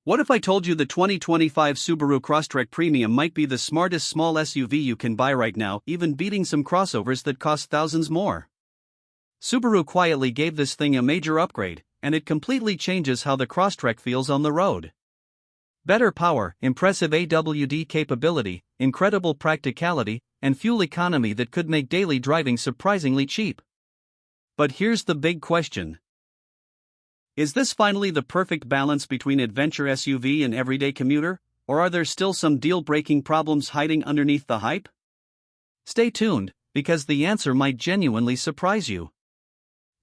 What if I told you the 2025 Subaru Crosstrek Premium might be the smartest small SUV you can buy right now, even beating some crossovers that cost thousands more? Subaru quietly gave this thing a major upgrade, and it completely changes how the Crosstrek feels on the road. Better power, impressive AWD capability, incredible practicality, and fuel economy that could make daily driving surprisingly cheap. But here's the big question. Is this finally the perfect balance between adventure SUV and everyday commuter, or are there still some deal-breaking problems hiding underneath the hype? Stay tuned, because the answer might genuinely surprise you.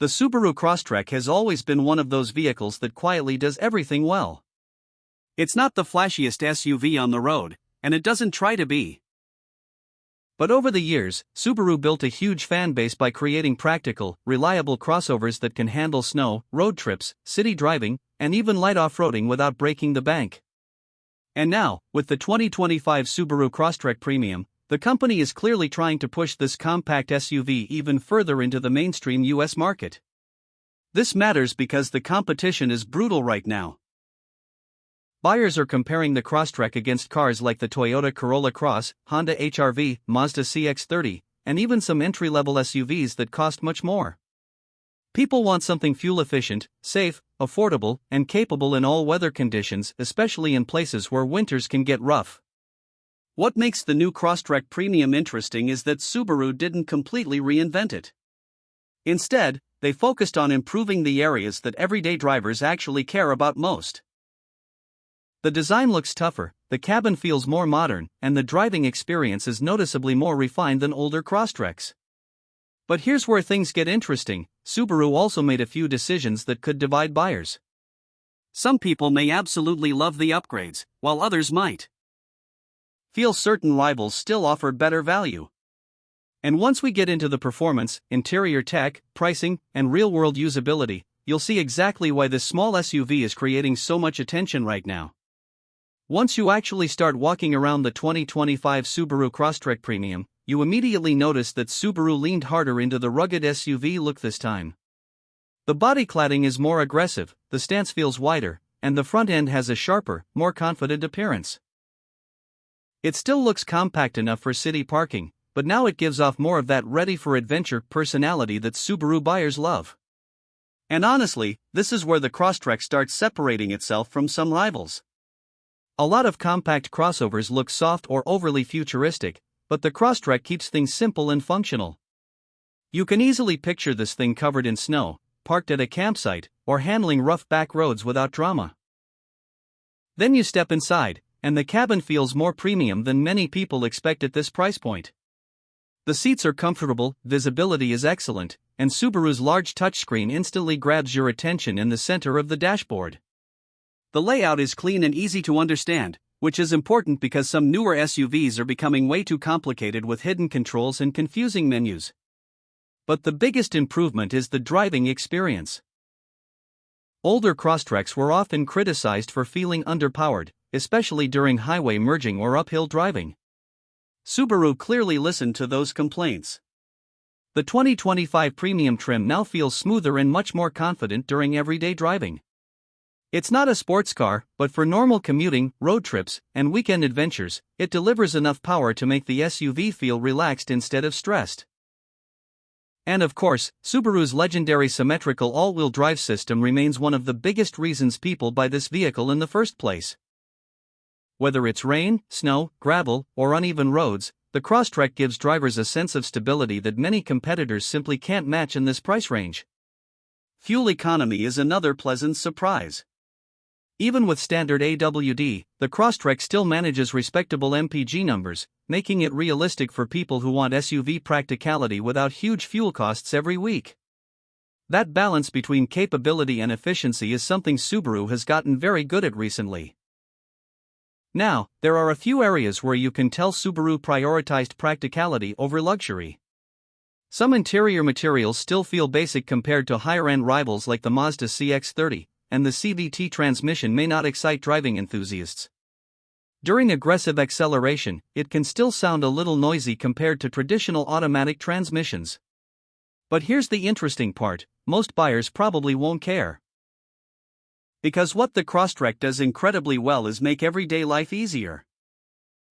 The Subaru Crosstrek has always been one of those vehicles that quietly does everything well. It's not the flashiest SUV on the road, and it doesn't try to be. But over the years, Subaru built a huge fan base by creating practical, reliable crossovers that can handle snow, road trips, city driving, and even light off-roading without breaking the bank. And now, with the 2025 Subaru Crosstrek Premium, the company is clearly trying to push this compact SUV even further into the mainstream US market. This matters because the competition is brutal right now. Buyers are comparing the Crosstrek against cars like the Toyota Corolla Cross, Honda HR-V, Mazda CX-30, and even some entry-level SUVs that cost much more. People want something fuel-efficient, safe, affordable, and capable in all weather conditions, especially in places where winters can get rough. What makes the new Crosstrek Premium interesting is that Subaru didn't completely reinvent it. Instead, they focused on improving the areas that everyday drivers actually care about most. The design looks tougher, the cabin feels more modern, and the driving experience is noticeably more refined than older Crosstreks. But here's where things get interesting. Subaru also made a few decisions that could divide buyers. Some people may absolutely love the upgrades, while others might feel certain rivals still offer better value. And once we get into the performance, interior tech, pricing, and real-world usability, you'll see exactly why this small SUV is creating so much attention right now. Once you actually start walking around the 2025 Subaru Crosstrek Premium, you immediately notice that Subaru leaned harder into the rugged SUV look this time. The body cladding is more aggressive, the stance feels wider, and the front end has a sharper, more confident appearance. It still looks compact enough for city parking, but now it gives off more of that ready-for-adventure personality that Subaru buyers love. And honestly, this is where the Crosstrek starts separating itself from some rivals. A lot of compact crossovers look soft or overly futuristic, but the Crosstrek keeps things simple and functional. You can easily picture this thing covered in snow, parked at a campsite, or handling rough back roads without drama. Then you step inside, and the cabin feels more premium than many people expect at this price point. The seats are comfortable, visibility is excellent, and Subaru's large touchscreen instantly grabs your attention in the center of the dashboard. The layout is clean and easy to understand, which is important because some newer SUVs are becoming way too complicated with hidden controls and confusing menus. But the biggest improvement is the driving experience. Older Crosstreks were often criticized for feeling underpowered, especially during highway merging or uphill driving. Subaru clearly listened to those complaints. The 2025 Premium trim now feels smoother and much more confident during everyday driving. It's not a sports car, but for normal commuting, road trips, and weekend adventures, it delivers enough power to make the SUV feel relaxed instead of stressed. And of course, Subaru's legendary symmetrical all-wheel drive system remains one of the biggest reasons people buy this vehicle in the first place. Whether it's rain, snow, gravel, or uneven roads, the Crosstrek gives drivers a sense of stability that many competitors simply can't match in this price range. Fuel economy is another pleasant surprise. Even with standard AWD, the Crosstrek still manages respectable MPG numbers, making it realistic for people who want SUV practicality without huge fuel costs every week. That balance between capability and efficiency is something Subaru has gotten very good at recently. Now, there are a few areas where you can tell Subaru prioritized practicality over luxury. Some interior materials still feel basic compared to higher-end rivals like the Mazda CX-30, and the CVT transmission may not excite driving enthusiasts. During aggressive acceleration, it can still sound a little noisy compared to traditional automatic transmissions. But here's the interesting part, most buyers probably won't care. Because what the Crosstrek does incredibly well is make everyday life easier.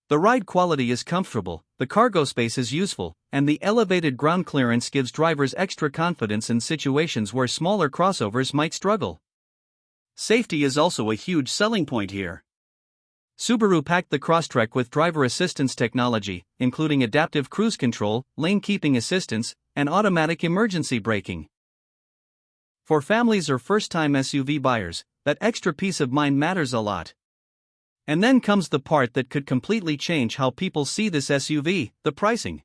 The ride quality is comfortable, the cargo space is useful, and the elevated ground clearance gives drivers extra confidence in situations where smaller crossovers might struggle. Safety is also a huge selling point here. Subaru packed the Crosstrek with driver assistance technology, including adaptive cruise control, lane keeping assistance, and automatic emergency braking. For families or first-time SUV buyers, that extra peace of mind matters a lot. And then comes the part that could completely change how people see this SUV, the pricing.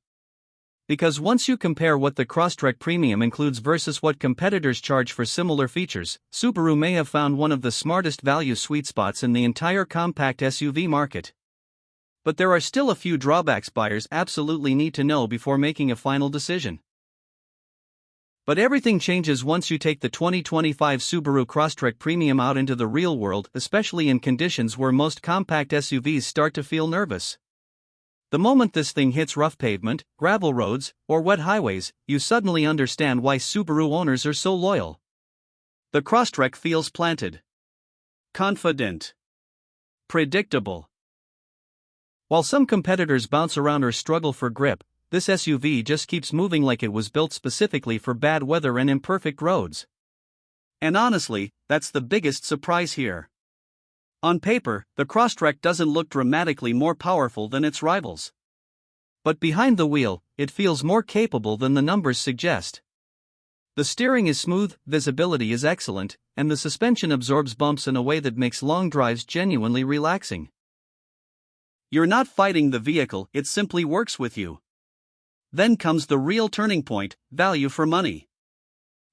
Because once you compare what the Crosstrek Premium includes versus what competitors charge for similar features, Subaru may have found one of the smartest value sweet spots in the entire compact SUV market. But there are still a few drawbacks buyers absolutely need to know before making a final decision. But everything changes once you take the 2025 Subaru Crosstrek Premium out into the real world, especially in conditions where most compact SUVs start to feel nervous. The moment this thing hits rough pavement, gravel roads, or wet highways, you suddenly understand why Subaru owners are so loyal. The Crosstrek feels planted, confident, predictable. While some competitors bounce around or struggle for grip, this SUV just keeps moving like it was built specifically for bad weather and imperfect roads. And honestly, that's the biggest surprise here. On paper, the Crosstrek doesn't look dramatically more powerful than its rivals. But behind the wheel, it feels more capable than the numbers suggest. The steering is smooth, visibility is excellent, and the suspension absorbs bumps in a way that makes long drives genuinely relaxing. You're not fighting the vehicle, it simply works with you. Then comes the real turning point, value for money.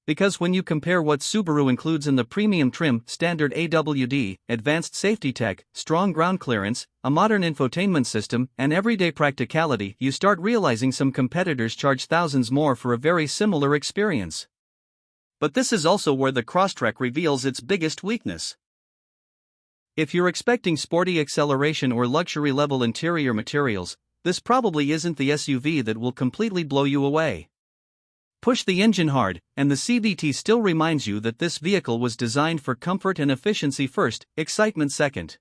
Because when you compare what Subaru includes in the premium trim, standard AWD, advanced safety tech, strong ground clearance, a modern infotainment system, and everyday practicality, you start realizing some competitors charge thousands more for a very similar experience. But this is also where the Crosstrek reveals its biggest weakness. If you're expecting sporty acceleration or luxury-level interior materials, this probably isn't the SUV that will completely blow you away. Push the engine hard, and the CVT still reminds you that this vehicle was designed for comfort and efficiency first, excitement second.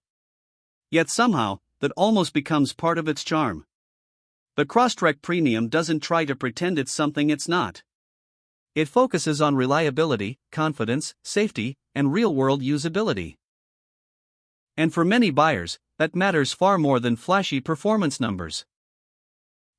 Yet somehow, that almost becomes part of its charm. The Crosstrek Premium doesn't try to pretend it's something it's not. It focuses on reliability, confidence, safety, and real-world usability. And for many buyers, that matters far more than flashy performance numbers.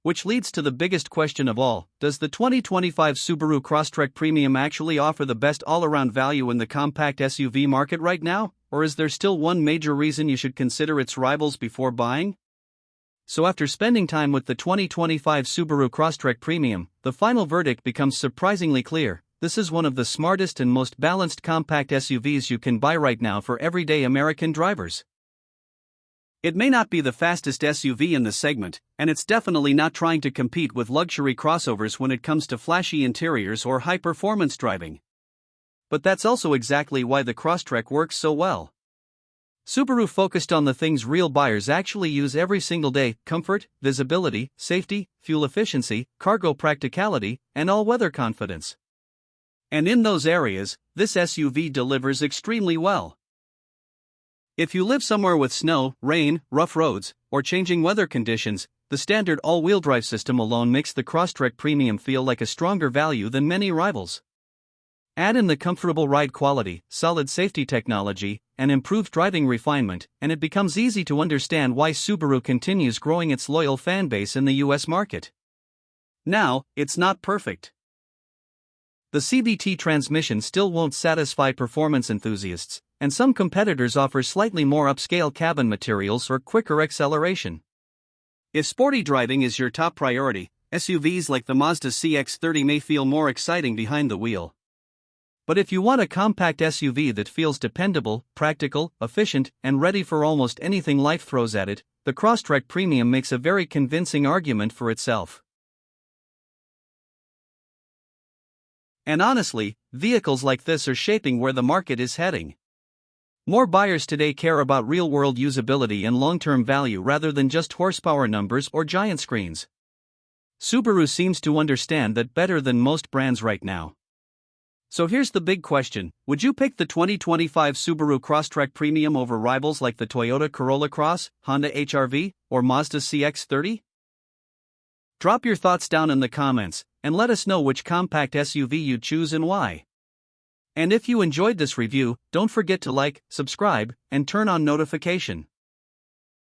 Which leads to the biggest question of all, does the 2025 Subaru Crosstrek Premium actually offer the best all-around value in the compact SUV market right now, or is there still one major reason you should consider its rivals before buying? So after spending time with the 2025 Subaru Crosstrek Premium, the final verdict becomes surprisingly clear. This is one of the smartest and most balanced compact SUVs you can buy right now for everyday American drivers. It may not be the fastest SUV in the segment, and it's definitely not trying to compete with luxury crossovers when it comes to flashy interiors or high-performance driving. But that's also exactly why the Crosstrek works so well. Subaru focused on the things real buyers actually use every single day: comfort, visibility, safety, fuel efficiency, cargo practicality, and all-weather confidence. And in those areas, this SUV delivers extremely well. If you live somewhere with snow, rain, rough roads, or changing weather conditions, the standard all-wheel drive system alone makes the Crosstrek Premium feel like a stronger value than many rivals. Add in the comfortable ride quality, solid safety technology, and improved driving refinement, and it becomes easy to understand why Subaru continues growing its loyal fan base in the US market. Now, it's not perfect. The CVT transmission still won't satisfy performance enthusiasts, and some competitors offer slightly more upscale cabin materials or quicker acceleration. If sporty driving is your top priority, SUVs like the Mazda CX-30 may feel more exciting behind the wheel. But if you want a compact SUV that feels dependable, practical, efficient, and ready for almost anything life throws at it, the Crosstrek Premium makes a very convincing argument for itself. And honestly, vehicles like this are shaping where the market is heading. More buyers today care about real-world usability and long-term value rather than just horsepower numbers or giant screens. Subaru seems to understand that better than most brands right now. So here's the big question, would you pick the 2025 Subaru Crosstrek Premium over rivals like the Toyota Corolla Cross, Honda HR-V, or Mazda CX-30? Drop your thoughts down in the comments, and let us know which compact SUV you'd choose and why. And if you enjoyed this review, don't forget to like, subscribe, and turn on notification.